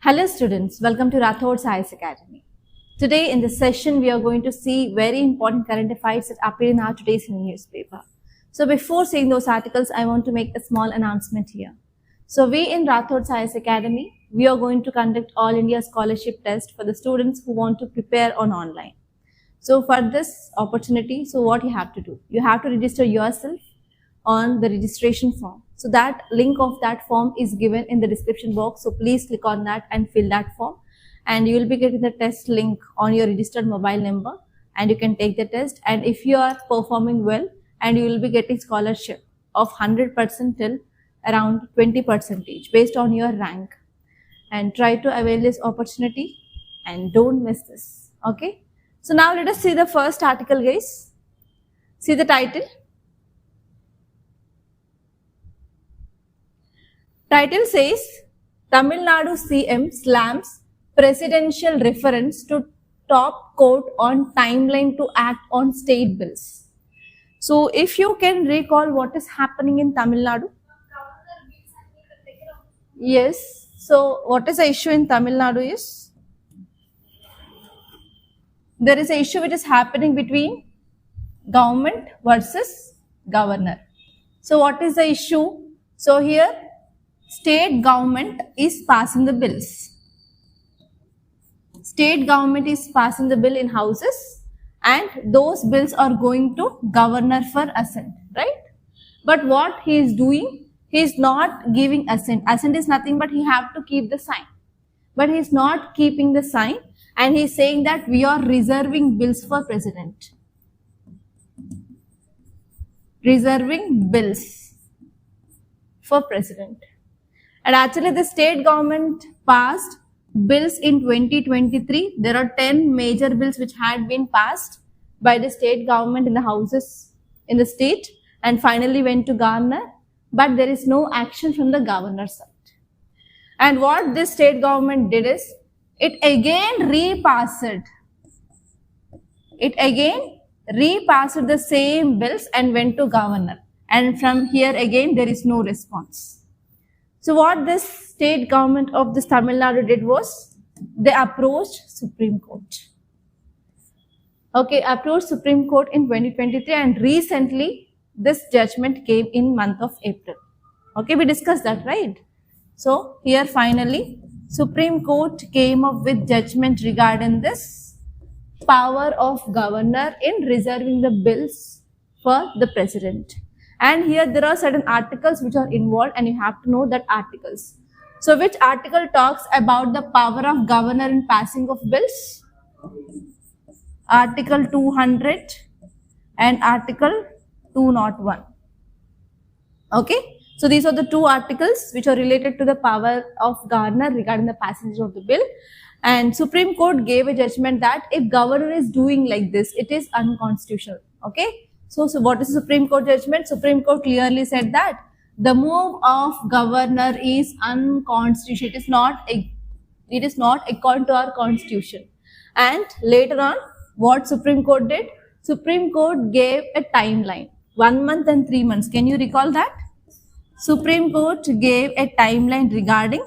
Hello students, welcome to Rathod Science Academy. Today in this session we are going to see very important current affairs that appear in our today's newspaper. So before seeing those articles, I want to make a small announcement here. So we in Rathod Science Academy, we are going to conduct All India Scholarship Test for the students who want to prepare on online. So for this opportunity, so what you have to do? You have to register yourself on the registration form. So that link of that form is given in the description box. So please click on that and fill that form. And you will be getting the test link on your registered mobile number and you can take the test. And if you are performing well, and you will be getting scholarship of 100% till around 20% based on your rank. And try to avail this opportunity and don't miss this. Okay. So now let us see the first article, guys. See the title. Title says, Tamil Nadu CM slams presidential reference to top court on timeline to act on state bills. So if you can recall what is happening in Tamil Nadu. Yes. So what is the issue in Tamil Nadu is, there is an issue which is happening between government versus governor. So what is the issue? So here state government is passing the bills. State government is passing the bill in houses and those bills are going to governor for assent, right? But what he is doing, he is not giving assent. Assent is nothing but he have to keep the sign. But he is not keeping the sign and he is saying that we are reserving bills for president. Reserving bills for president. And actually the state government passed bills in 2023. There are 10 major bills which had been passed by the state government in the houses in the state and finally went to governor. But there is no action from the governor's side. And what this state government did is, it again repassed the same bills and went to governor. And from here again there is no response. So what this state government of this Tamil Nadu did was, they approached Supreme Court. Okay, approached Supreme Court in 2023 and recently this judgment came in month of April. Okay, we discussed that, right? So here finally Supreme Court came up with judgment regarding this power of governor in reserving the bills for the president. And here there are certain articles which are involved and you have to know that articles. So which article talks about the power of governor in passing of bills? Article 200 and Article 201. Okay. So these are the two articles which are related to the power of governor regarding the passage of the bill. And Supreme Court gave a judgment that if governor is doing like this, it is unconstitutional. Okay. So what is the Supreme Court judgment? Supreme Court clearly said that the move of governor is unconstitutional. It is not according to our constitution. And later on, what Supreme Court did? Supreme Court gave a timeline, 1 month and 3 months. Can you recall that? Supreme Court gave a timeline regarding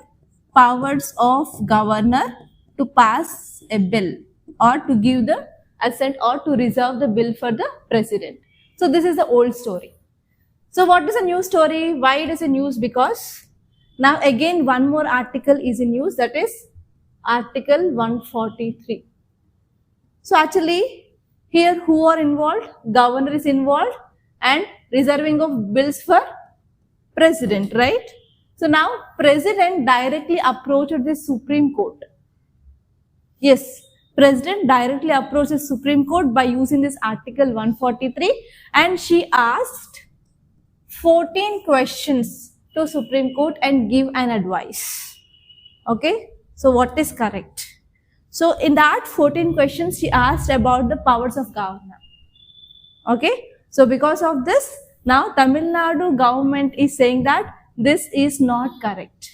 powers of governor to pass a bill or to give the assent or to reserve the bill for the president. So this is the old story. So what is a new story? Why it is a news? Because now again one more article is in news, that is Article 143. So actually here who are involved? Governor is involved and reserving of bills for president, right? So now president directly approached the Supreme Court. Yes. President directly approached the Supreme Court by using this Article 143 and she asked 14 questions to Supreme Court and give an advice. Okay. So what is correct? So in that 14 questions she asked about the powers of governor. Okay. So because of this, now Tamil Nadu government is saying that this is not correct.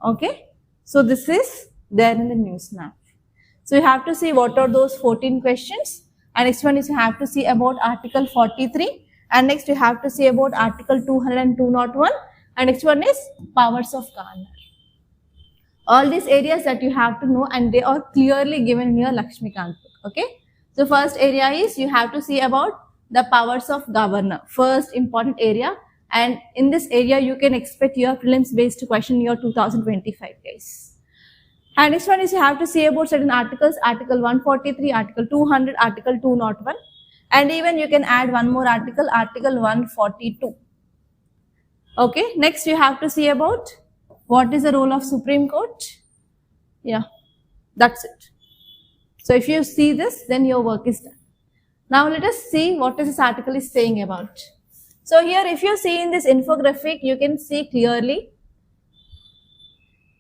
Okay. So this is there in the news now. So you have to see what are those 14 questions, and next one is you have to see about Article 43, and next you have to see about Article 200 and 201, and next one is powers of governor. All these areas that you have to know, and they are clearly given in your Lakshmikant book. Okay. So first area is you have to see about the powers of governor. First important area, and in this area you can expect your prelims based question year 2025 guys. And next one is you have to see about certain articles, Article 143, Article 200, Article 201, and even you can add one more article, Article 142. Okay, next you have to see about what is the role of Supreme Court. Yeah, that's it. So if you see this, then your work is done. Now let us see what this article is saying about. So here if you see in this infographic, you can see clearly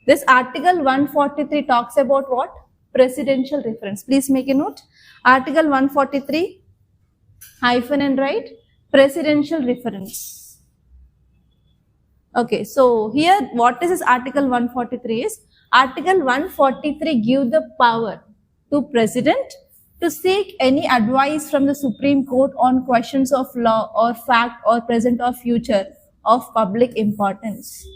this Article 143 talks about what? Presidential reference. Please make a note. Article 143 hyphen and write presidential reference. Okay, so here what is this Article 143 is? Article 143 gives the power to President to seek any advice from the Supreme Court on questions of law or fact or present or future of public importance.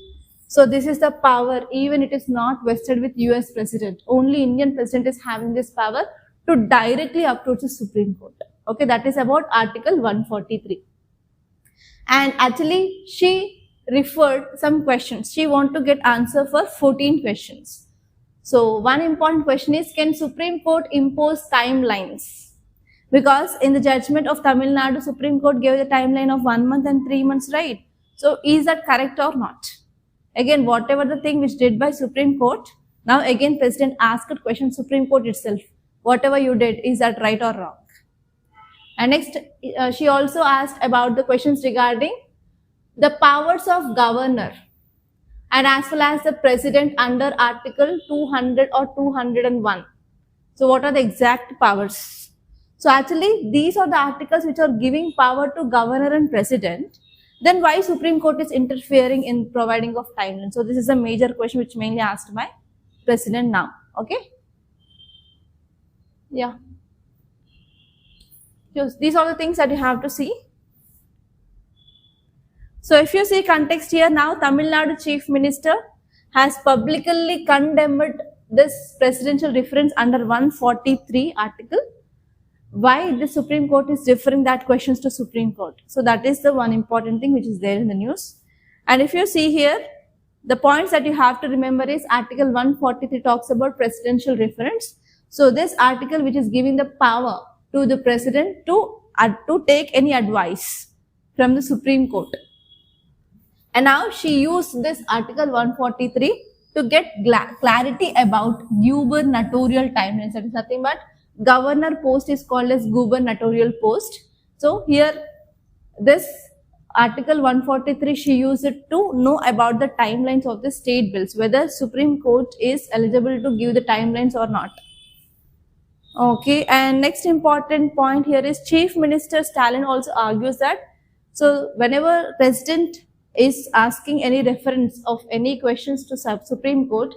So this is the power, even it is not vested with US President. Only Indian President is having this power to directly approach the Supreme Court. Okay, that is about Article 143. And actually, she referred some questions. She want to get answer for 14 questions. So one important question is, can Supreme Court impose timelines? Because in the judgment of Tamil Nadu, Supreme Court gave the timeline of 1 month and 3 months, right? So is that correct or not? Again, whatever the thing which did by Supreme Court, now again President asked a question Supreme Court itself. Whatever you did, is that right or wrong? And next, she also asked about the questions regarding the powers of governor and as well as the president under Article 200 or 201. So what are the exact powers? So actually, these are the articles which are giving power to governor and president. Then why Supreme Court is interfering in providing of timeline? So this is a major question which mainly asked by President now. Okay. Yeah. These are the things that you have to see. So if you see context here now, Tamil Nadu Chief Minister has publicly condemned this presidential reference under 143 article. Why the Supreme Court is referring that questions to Supreme Court. So that is the one important thing which is there in the news. And if you see here, the points that you have to remember is Article 143 talks about presidential reference. So this article which is giving the power to the president to take any advice from the Supreme Court. And now she used this Article 143 to get clarity about gubernatorial timelines. That is nothing but governor post is called as gubernatorial post. So here this Article 143 she used it to know about the timelines of the state bills, whether Supreme Court is eligible to give the timelines or not. Okay, and next important point here is Chief Minister Stalin also argues that so whenever President is asking any reference of any questions to Supreme Court,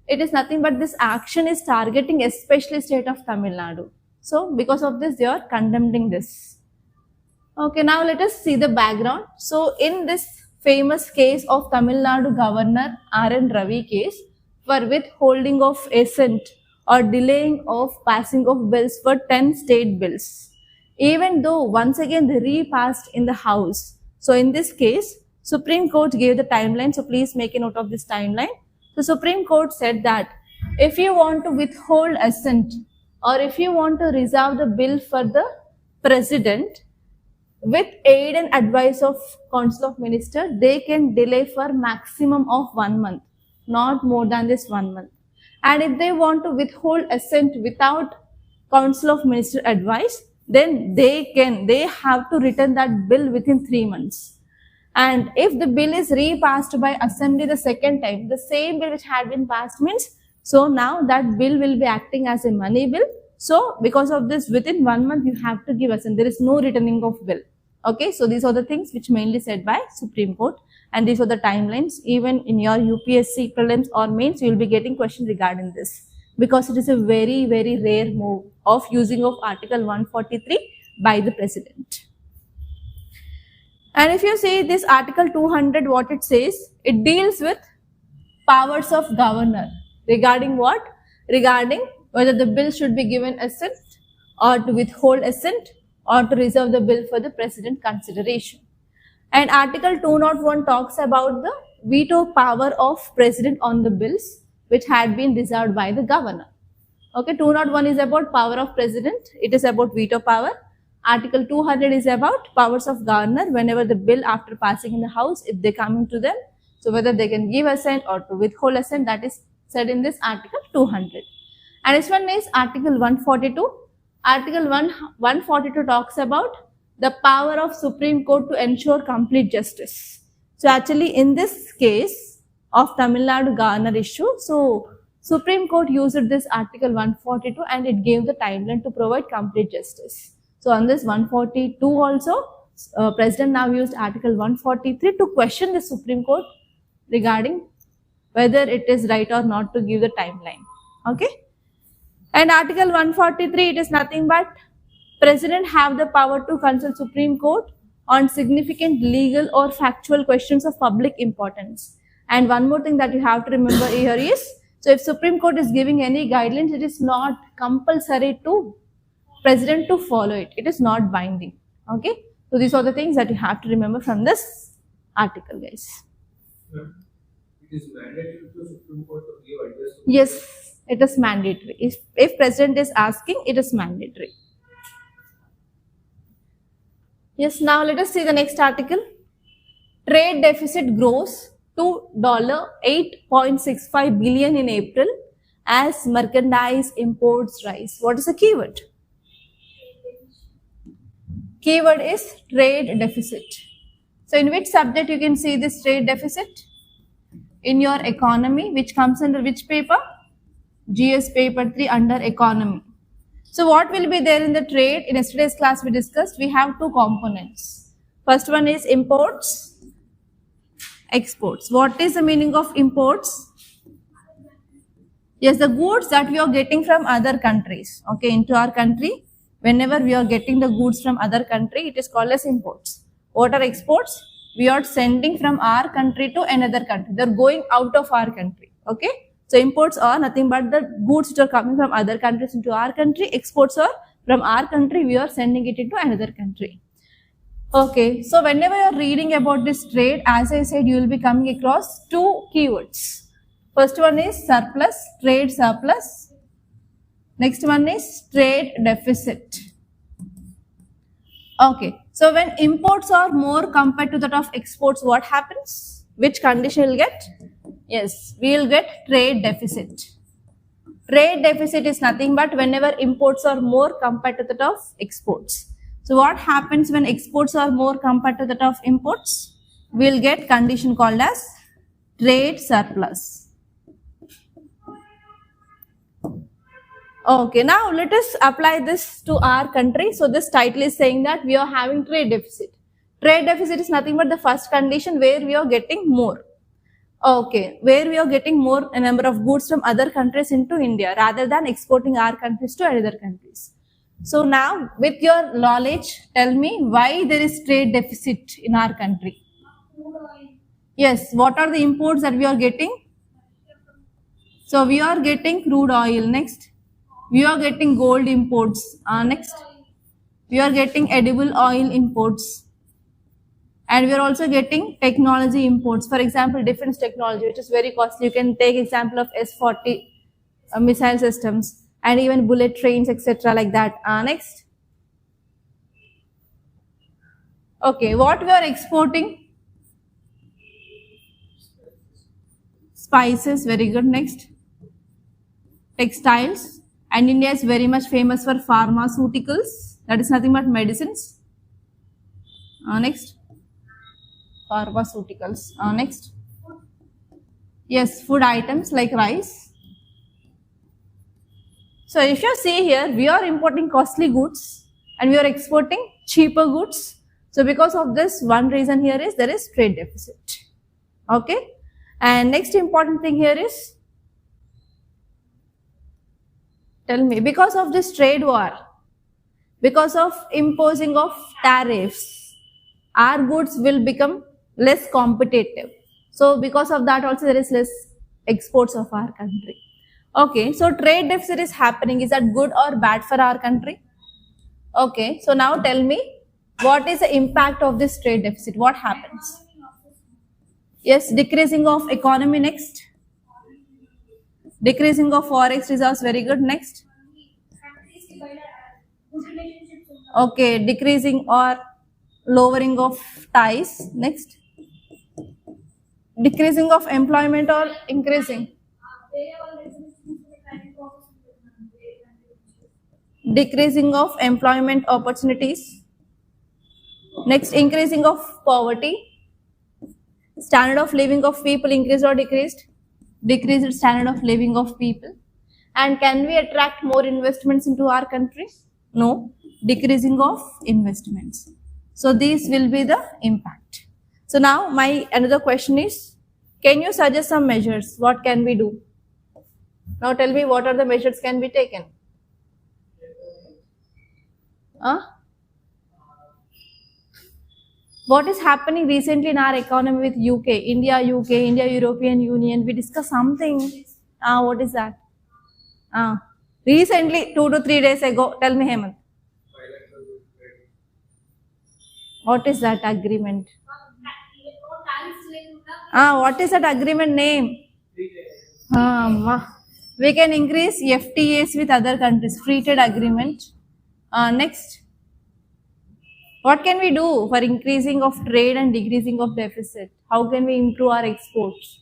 it is nothing but this action is targeting especially state of Tamil Nadu. So because of this, they are condemning this. Okay, now let us see the background. So in this famous case of Tamil Nadu Governor R.N. Ravi case for withholding of assent or delaying of passing of bills for 10 state bills, even though once again they repassed in the House. So in this case, Supreme Court gave the timeline. So please make a note of this timeline. The Supreme Court said that if you want to withhold assent or if you want to reserve the bill for the president with aid and advice of Council of Ministers, they can delay for maximum of 1 month, not more than this 1 month. And if they want to withhold assent without Council of Ministers advice, then they have to return that bill within 3 months. And if the bill is repassed by assembly the second time, the same bill which had been passed means, so now that bill will be acting as a money bill. So because of this, within 1 month you have to give assent. There is no returning of bill. Okay, so these are the things which mainly said by Supreme Court, and these are the timelines. Even in your UPSC prelims or mains, you will be getting questions regarding this because it is a very, very rare move of using of Article 143 by the President. And if you see this Article 200, what it says, it deals with powers of governor. Regarding what? Regarding whether the bill should be given assent or to withhold assent or to reserve the bill for the president consideration. And Article 201 talks about the veto power of president on the bills which had been reserved by the governor. Okay, 201 is about power of president. It is about veto power. Article 200 is about powers of governor whenever the bill after passing in the house, if they come into them. So whether they can give assent or to withhold assent, that is said in this Article 200. And this one is Article 142. Article 142 talks about the power of Supreme Court to ensure complete justice. So actually in this case of Tamil Nadu governor issue, so Supreme Court used this Article 142 and it gave the timeline to provide complete justice. So on this 142 also, President now used Article 143 to question the Supreme Court regarding whether it is right or not to give the timeline. Okay. And Article 143, it is nothing but President have the power to consult Supreme Court on significant legal or factual questions of public importance. And one more thing that you have to remember here is, so if Supreme Court is giving any guidelines, it is not compulsory to President to follow it. It is not binding. Okay. So these are the things that you have to remember from this article, guys. It is mandatory to Supreme Court to give advice. Yes, it is mandatory. If President is asking, it is mandatory. Yes, now let us see the next article. Trade deficit grows to $8.65 billion in April as merchandise imports rise. What is the keyword? Keyword is trade deficit. So in which subject you can see this trade deficit? In your economy, which comes under which paper? GS paper 3 under economy. So what will be there in the trade? In yesterday's class we discussed, we have two components. First one is imports, exports. What is the meaning of imports? Yes, the goods that we are getting from other countries, okay, into our country. Whenever we are getting the goods from other country, it is called as imports. What are exports? We are sending from our country to another country. They are going out of our country, okay. So imports are nothing but the goods which are coming from other countries into our country. Exports are from our country, we are sending it into another country. Okay, so whenever you are reading about this trade, as I said, you will be coming across two keywords. First one is surplus, trade surplus. Next one is trade deficit. Okay, so when imports are more compared to that of exports, what happens? Which condition will get? Yes, we will get trade deficit. Trade deficit is nothing but whenever imports are more compared to that of exports. So what happens when exports are more compared to that of imports? We will get condition called as trade surplus. Okay, now let us apply this to our country. So this title is saying that we are having trade deficit. Trade deficit is nothing but the first condition where we are getting more. Okay, where we are getting more a number of goods from other countries into India rather than exporting our countries to other countries. So now with your knowledge, tell me why there is trade deficit in our country. Yes, what are the imports that we are getting? So we are getting crude oil. Next, we are getting gold imports. Next, we are getting edible oil imports. And we are also getting technology imports. For example, defense technology, which is very costly. You can take example of S-40 missile systems and even bullet trains, etc. like that. Next. Okay, what we are exporting? Spices, very good. Next. Textiles. And India is very much famous for pharmaceuticals. That is nothing but medicines. Next. Pharmaceuticals. Next. Yes, food items like rice. So if you see here, we are importing costly goods and we are exporting cheaper goods. So because of this, one reason here is there is trade deficit. Okay. And next important thing here is, tell me, because of this trade war, because of imposing of tariffs, our goods will become less competitive. So because of that also there is less exports of our country. Okay, so trade deficit is happening. Is that good or bad for our country? Okay, so now tell me, what is the impact of this trade deficit? What happens? Yes, decreasing of economy next. Decreasing of forex reserves, very good. Next. Okay, decreasing or lowering of ties. Next. Decreasing of employment or increasing? Decreasing of employment opportunities. Next, increasing of poverty. Standard of living of people increased or decreased? Decreased standard of living of people. And can we attract more investments into our country? No, decreasing of investments. So these will be the impact. So now my another question is, can you suggest some measures? What can we do? Now tell me, what are the measures can be taken? What is happening recently in our economy with UK, India, European Union? We discussed something. What is that? Recently, 2 to 3 days ago. Tell me, Hemant. What is that agreement? What is that agreement name? We can increase FTAs with other countries. Free trade agreement. Next. What can we do for increasing of trade and decreasing of deficit? How can we improve our exports?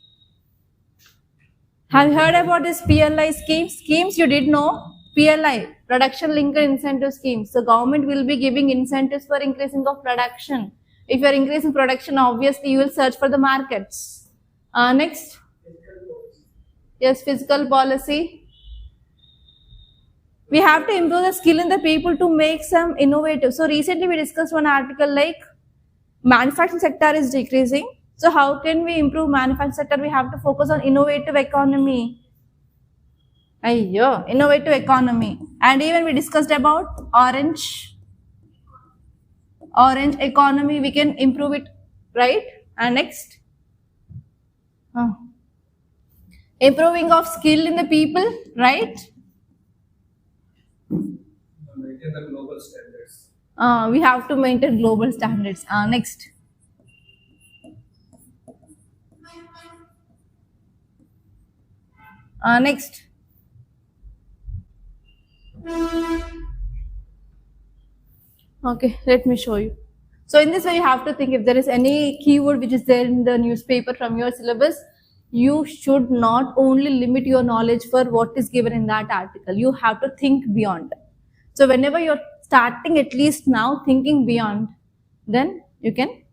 Have you heard about this PLI schemes? Schemes you did know? PLI, Production Linked Incentive Schemes. The government will be giving incentives for increasing of production. If you are increasing production, obviously you will search for the markets. Next. Yes, fiscal policy. We have to improve the skill in the people to make some innovative. So recently we discussed one article like manufacturing sector is decreasing. So how can we improve manufacturing sector? We have to focus on innovative economy. Innovative economy. And even we discussed about orange economy. We can improve it, right? And next. Improving of skill in the people, right? Maintain the global standards. We have to maintain global standards. Next. Next. Okay, let me show you. So in this way, you have to think if there is any keyword which is there in the newspaper from your syllabus, you should not only limit your knowledge for what is given in that article. You have to think beyond. So whenever you're starting at least now thinking beyond, then you can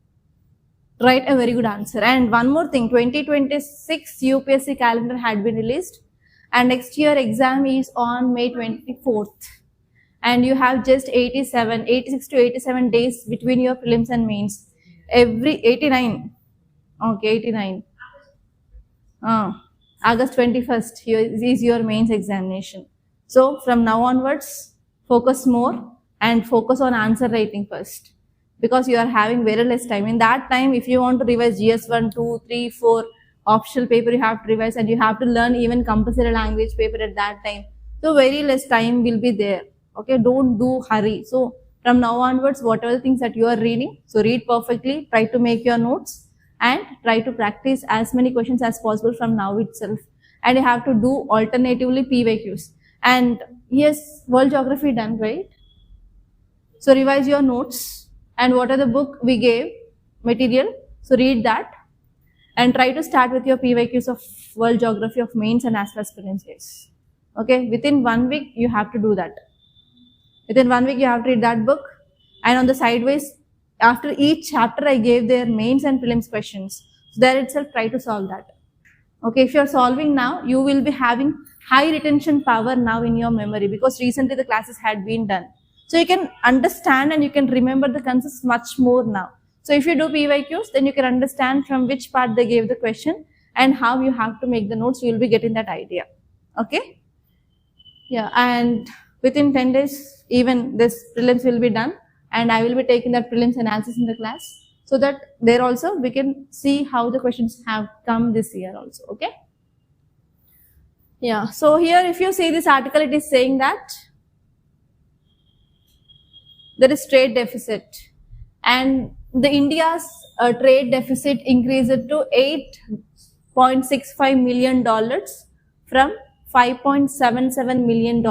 write a very good answer. And one more thing, 2026 UPSC calendar had been released and next year exam is on May 24th. And you have just 86 to 87 days between your prelims and mains. Every 89. Okay, 89. August 21st is your mains examination. So from now onwards, focus more and focus on answer writing first, because you are having very less time. In that time, if you want to revise GS1, 2, 3, 4 optional paper, you have to revise and you have to learn even compulsory language paper at that time. So very less time will be there. Okay, don't do hurry. So from now onwards, whatever the things that you are reading, so read perfectly, try to make your notes and try to practice as many questions as possible from now itself. And you have to do alternatively PYQs. And yes, world geography done, right? So revise your notes and what are the book we gave material. So read that and try to start with your PYQs of world geography of mains and as well as prelims. Okay, within 1 week you have to do that. Within 1 week you have to read that book, and on the sideways after each chapter I gave their mains and prelims questions. So there itself try to solve that. Okay, if you are solving now, you will be having high retention power now in your memory, because recently the classes had been done. So you can understand and you can remember the concepts much more now. So if you do PYQs, then you can understand from which part they gave the question and how you have to make the notes. You will be getting that idea. Okay. Yeah, and within 10 days, even this prelims will be done, and I will be taking that prelims analysis in the class, so that there also we can see how the questions have come this year also. Okay. Yeah, so here if you see this article, it is saying that there is trade deficit, and the India's trade deficit increased to $8.65 million from $5.77 million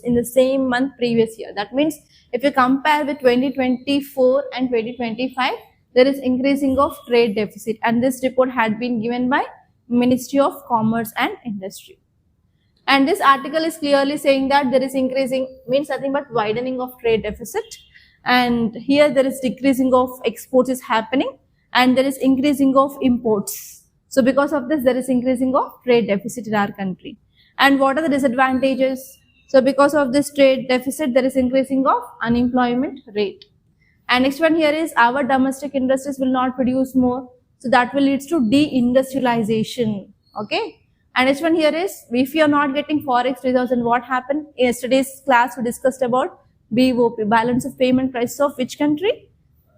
in the same month previous year. That means if you compare with 2024 and 2025, there is increasing of trade deficit, and this report had been given by Ministry of Commerce and Industry. And this article is clearly saying that there is increasing, means nothing but widening of trade deficit, and here there is decreasing of exports is happening, and there is increasing of imports. So because of this, there is increasing of trade deficit in our country. And what are the disadvantages? So because of this trade deficit, there is increasing of unemployment rate. And next one here is our domestic industries will not produce more, so that will lead to deindustrialization. Okay. And next one here is, if you are not getting forex reserves, and what happened? In yesterday's class, we discussed about BOP, balance of payment crisis of which country?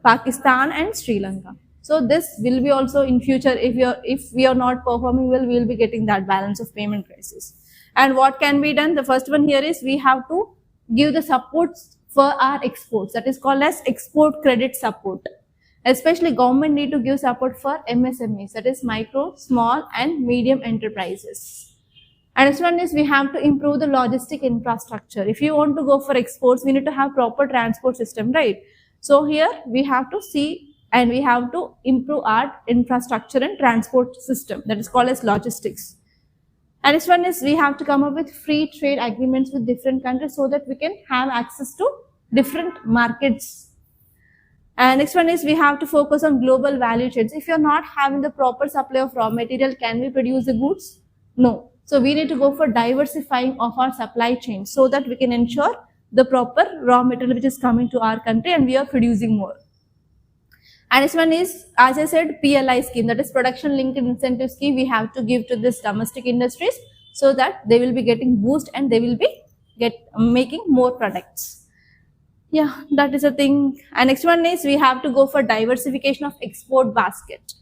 Pakistan and Sri Lanka. So this will be also in future, if we are not performing well, we will be getting that balance of payment crisis. And what can be done? The first one here is, we have to give the supports for our exports, that is called as export credit support. Especially government need to give support for MSMEs, that is micro, small and medium enterprises. And next one is, we have to improve the logistic infrastructure. If you want to go for exports, we need to have proper transport system, right? So here we have to see, and we have to improve our infrastructure and transport system, that is called as logistics. And next one is, we have to come up with free trade agreements with different countries, so that we can have access to different markets. And next one is, we have to focus on global value chains. If you're not having the proper supply of raw material, can we produce the goods? No. So we need to go for diversifying of our supply chain, so that we can ensure the proper raw material which is coming to our country, and we are producing more. And this one is, as I said, PLI scheme, that is production linked incentive scheme, we have to give to this domestic industries, so that they will be getting boost, and they will be making more products. Yeah, that is a thing. And next one is, we have to go for diversification of export basket.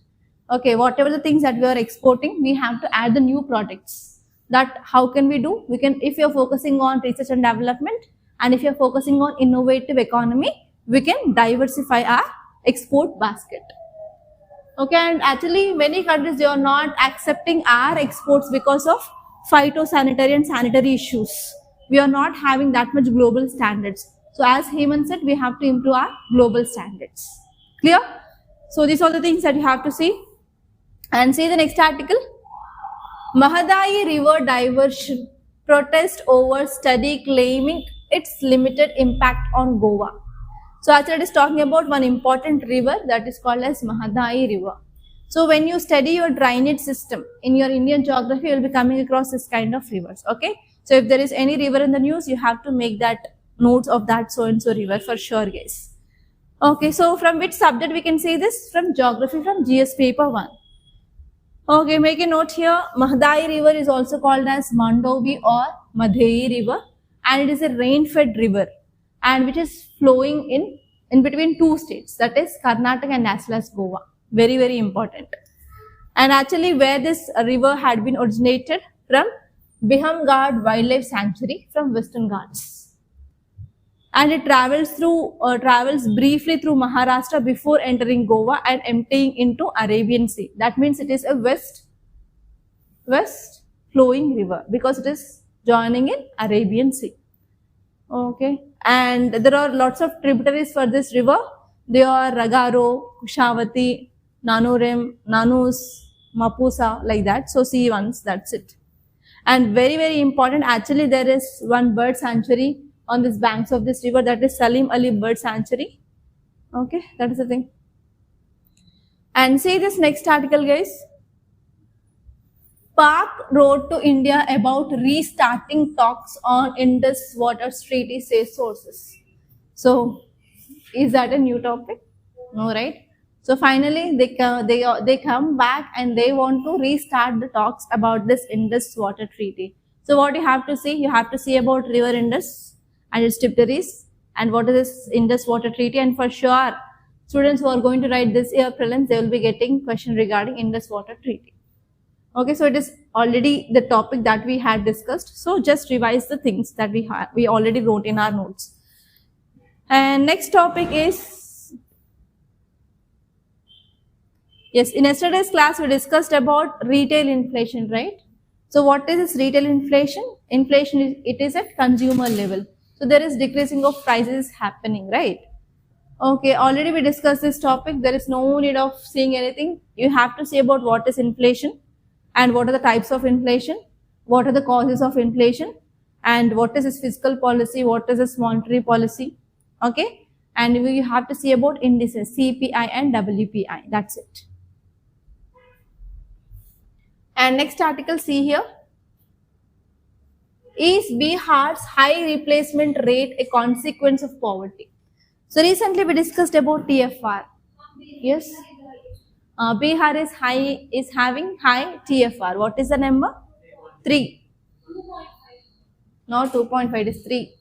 Okay, whatever the things that we are exporting, we have to add the new products. That how can we do? We can, if you're focusing on research and development, and if you're focusing on innovative economy, we can diversify our export basket. Okay, and actually many countries, they are not accepting our exports because of phytosanitary and sanitary issues. We are not having that much global standards. So as Hemant said, we have to improve our global standards. Clear? So these are the things that you have to see. And see the next article. Mahadayi River diversion, protest over study claiming its limited impact on Goa. So actually it is talking about one important river, that is called as Mahadayi River. So when you study your drainage system in your Indian geography, you will be coming across this kind of rivers. Okay. So if there is any river in the news, you have to make that notes of that so and so river for sure, guys. Okay, so from which subject we can say this? From geography, from GS paper 1. Okay, make a note here. Mahadayi River is also called as Mandovi or Madhei River, and it is a rain-fed river, and which is flowing in between two states, that is Karnataka and as well as Goa. Very, very important. And actually where this river had been originated from Biham Wildlife Sanctuary from Western Ghats. And it travels briefly through Maharashtra before entering Goa and emptying into Arabian Sea. That means it is a west flowing river, because it is joining in Arabian Sea. Okay, and there are lots of tributaries for this river. They are Ragaro, Kushavati, Nanorem, Nanus, Mapusa, like that. So see once, that's it. And very, very important, actually there is one bird sanctuary on these banks of this river, that is Salim Ali Bird Sanctuary. Okay, that is the thing. And see this next article, guys. Pak wrote to India about restarting talks on Indus Water Treaty, say sources. So, is that a new topic? No, right? So finally, they come back and they want to restart the talks about this Indus Water Treaty. So what you have to see? You have to see about River Indus and its tributaries, and what is this Indus Water Treaty. And for sure, students who are going to write this year prelims, they will be getting question regarding Indus Water Treaty. Okay, so it is already the topic that we had discussed. So just revise the things that we already wrote in our notes. And next topic is, yes, in yesterday's class we discussed about retail inflation, right? So what is this retail inflation? Inflation is, it is at consumer level. So there is decreasing of prices happening, right? Okay, already we discussed this topic. There is no need of seeing anything. You have to say about what is inflation and what are the types of inflation, what are the causes of inflation, and what is this fiscal policy, what is this monetary policy. Okay, and we have to see about indices CPI and WPI. That's it. And next article, see here. Is Bihar's high replacement rate a consequence of poverty? So recently we discussed about TFR. Yes. Bihar is having high TFR. What is the number? 3. Not 2.5, it is 3.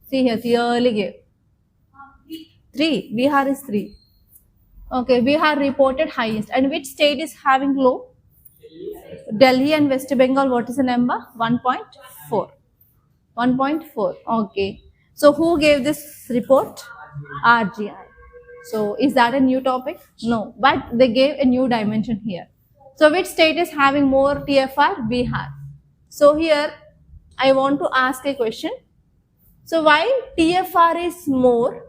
See here, clearly give. 3. Bihar is 3. Okay, Bihar reported highest. And which state is having low? Delhi and West Bengal. What is the number? 1.4. 1.4. Okay. So who gave this report? RGI. So is that a new topic? No, but they gave a new dimension here. So which state is having more TFR? Bihar. So here I want to ask a question. So why TFR is more?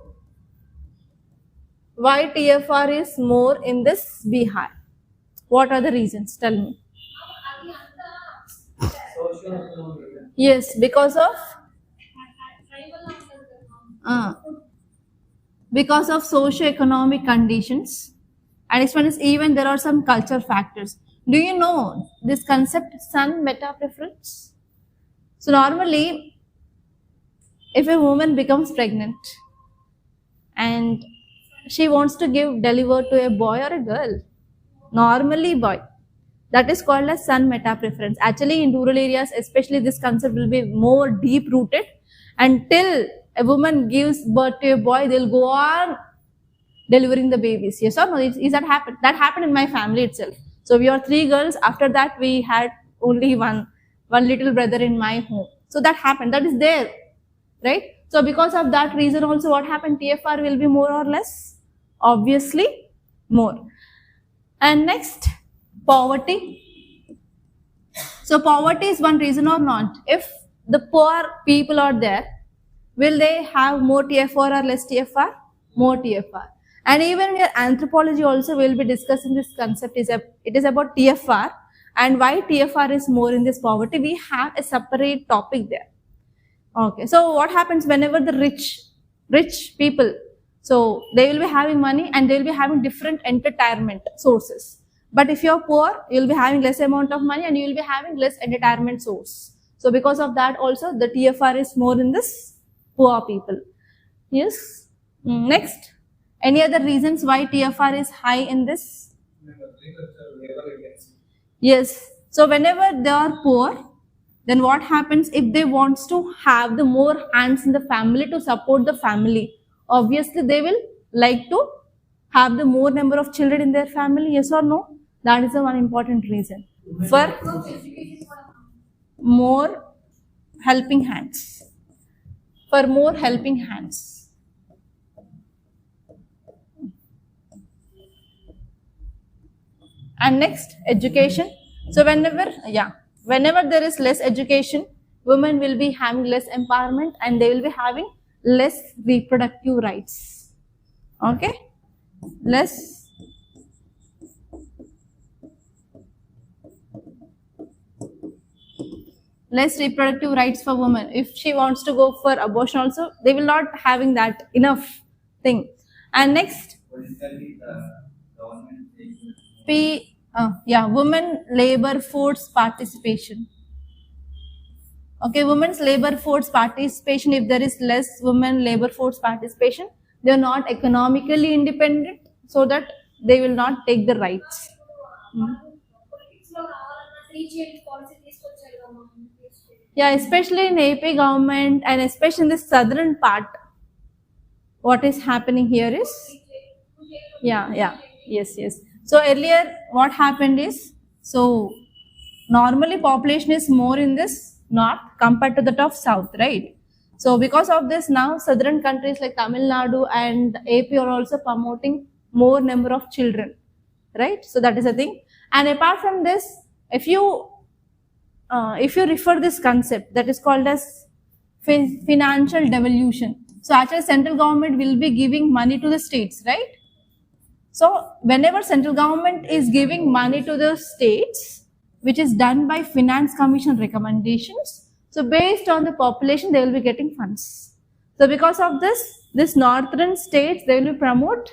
Why TFR is more in this Bihar? What are the reasons? Tell me. Yes, because of socio-economic conditions, and next one is even there are some cultural factors. Do you know this concept, sun meta preference? So normally, if a woman becomes pregnant and she wants to deliver to a boy or a girl, normally boy, that is called as sun meta preference. Actually, in rural areas, especially, this concept will be more deep rooted. Until a woman gives birth to a boy, they'll go on delivering the babies. Yes or no? Is that happened? That happened in my family itself. So we are 3 girls. After that, we had only one little brother in my home. So that happened. That is there, right? So because of that reason, also what happened? TFR will be more or less, obviously more. And next, poverty. So poverty is one reason or not? If the poor people are there, will they have more TFR or less TFR? More TFR. And even your anthropology also will be discussing this concept. It is about TFR and why TFR is more in this poverty. We have a separate topic there. Okay, so what happens whenever the rich people, so they will be having money and they will be having different entertainment sources. But if you're poor, you'll be having less amount of money and you will be having less entertainment source. So because of that also, the TFR is more in this poor people. Yes. Next, any other reasons why TFR is high in this? Yes. So whenever they are poor, then what happens if they want to have the more hands in the family to support the family? Obviously, they will like to have the more number of children in their family. Yes or no? That is the one important reason for more helping hands. For more helping hands. And next, education. So whenever there is less education, women will be having less empowerment and they will be having less reproductive rights. Okay? Less reproductive rights for women. If she wants to go for abortion also, they will not having that enough thing. And next, women labor force participation. Okay, women's labor force participation, if there is less women labor force participation, they are not economically independent, so that they will not take the rights. Yeah, especially in AP government and especially in the southern part, what is happening here is, yes. So earlier what happened is, so Normally population is more in this north compared to that of south, right? So because of this, now southern countries like Tamil Nadu and AP are also promoting more number of children, right? So that is the thing. And apart from this, if you refer this concept that is called as financial devolution. So actually central government will be giving money to the states, right? So whenever central government is giving money to the states, which is done by finance commission recommendations, so based on the population, they will be getting funds. So because of this northern states, they will promote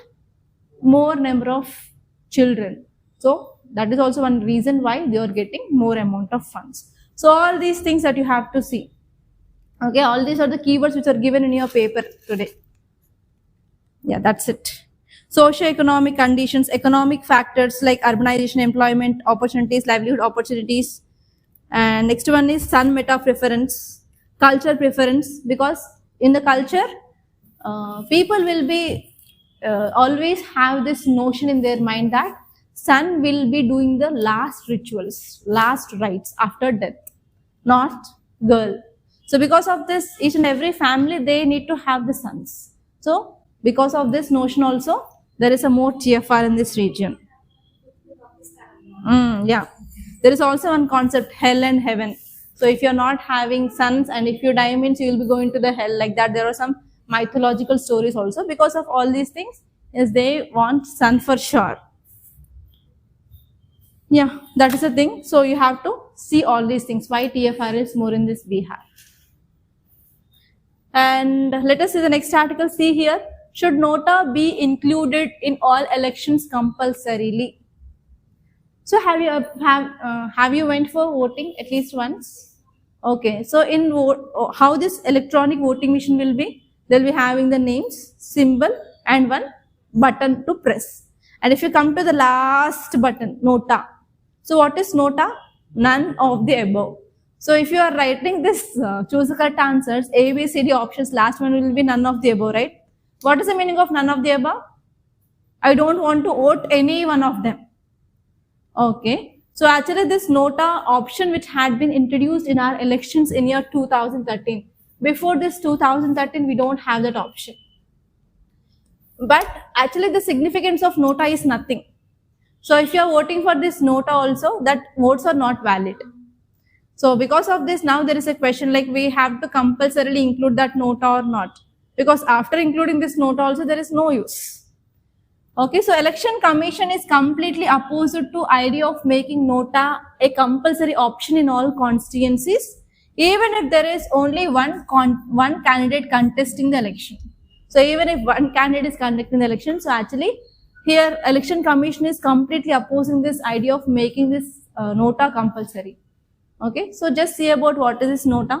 more number of children. So that is also one reason why they are getting more amount of funds. So all these things that you have to see. Okay, all these are the keywords which are given in your paper today. Yeah, that's it. Socio-economic conditions, economic factors like urbanization, employment opportunities, livelihood opportunities. And next one is sun meta preference, culture preference, because in the culture, people will be always have this notion in their mind that sun will be doing the last rituals, last rites after death, not girl. So because of this, each and every family, they need to have the sons. So because of this notion also, there is a more TFR in this region. Yeah. There is also one concept, hell and heaven. So if you're not having sons and if you die means you will be going to the hell, like that. There are some mythological stories also. Because of all these things, is they want son for sure. Yeah, that is the thing. So you have to see all these things. Why TFR is more in this Bihar. And let us see the next article. See here. Should nota be included in all elections compulsorily? So have you went for voting at least once? Okay. So in how this electronic voting machine will be? They'll be having the names, symbol, and one button to press. And if you come to the last button, nota. So what is nota? None of the above. So if you are writing this choose the correct answers, A, B, C, D options, last one will be none of the above, right? What is the meaning of none of the above? I don't want to vote any one of them. Okay. So actually this nota option which had been introduced in our elections in year 2013. Before this 2013, we don't have that option. But actually the significance of nota is nothing. So if you are voting for this nota also, that votes are not valid. So because of this, now there is a question like we have to compulsorily include that nota or not. Because after including this nota also, there is no use. Okay, so election commission is completely opposed to idea of making nota a compulsory option in all constituencies, even if there is only one candidate contesting the election. So even if one candidate is conducting the election, so actually here election commission is completely opposing this idea of making this nota compulsory. Okay, so just see about what is this nota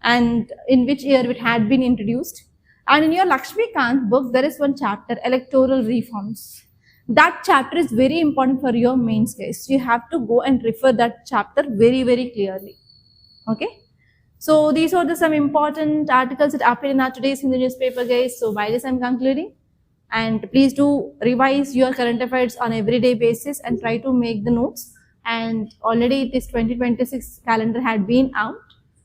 and in which year it had been introduced. And in your Lakshmikant book, there is one chapter, electoral reforms. That chapter is very important for your mains case. You have to go and refer that chapter very, very clearly. Okay. So these are some important articles that appear in our today's Hindu newspaper, guys. So by this I'm concluding. And please do revise your current affairs on everyday basis and try to make the notes. And already this 2026 calendar had been out.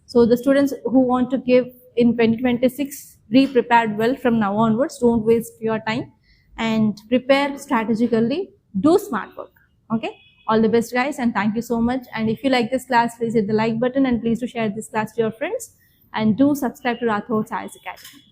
So the students who want to give in 2026, be prepared well from now onwards. Don't waste your time and prepare strategically. Do smart work. Okay. All the best, guys, and thank you so much. And if you like this class, please hit the like button and please do share this class to your friends and do subscribe to Rathod's IAS Academy.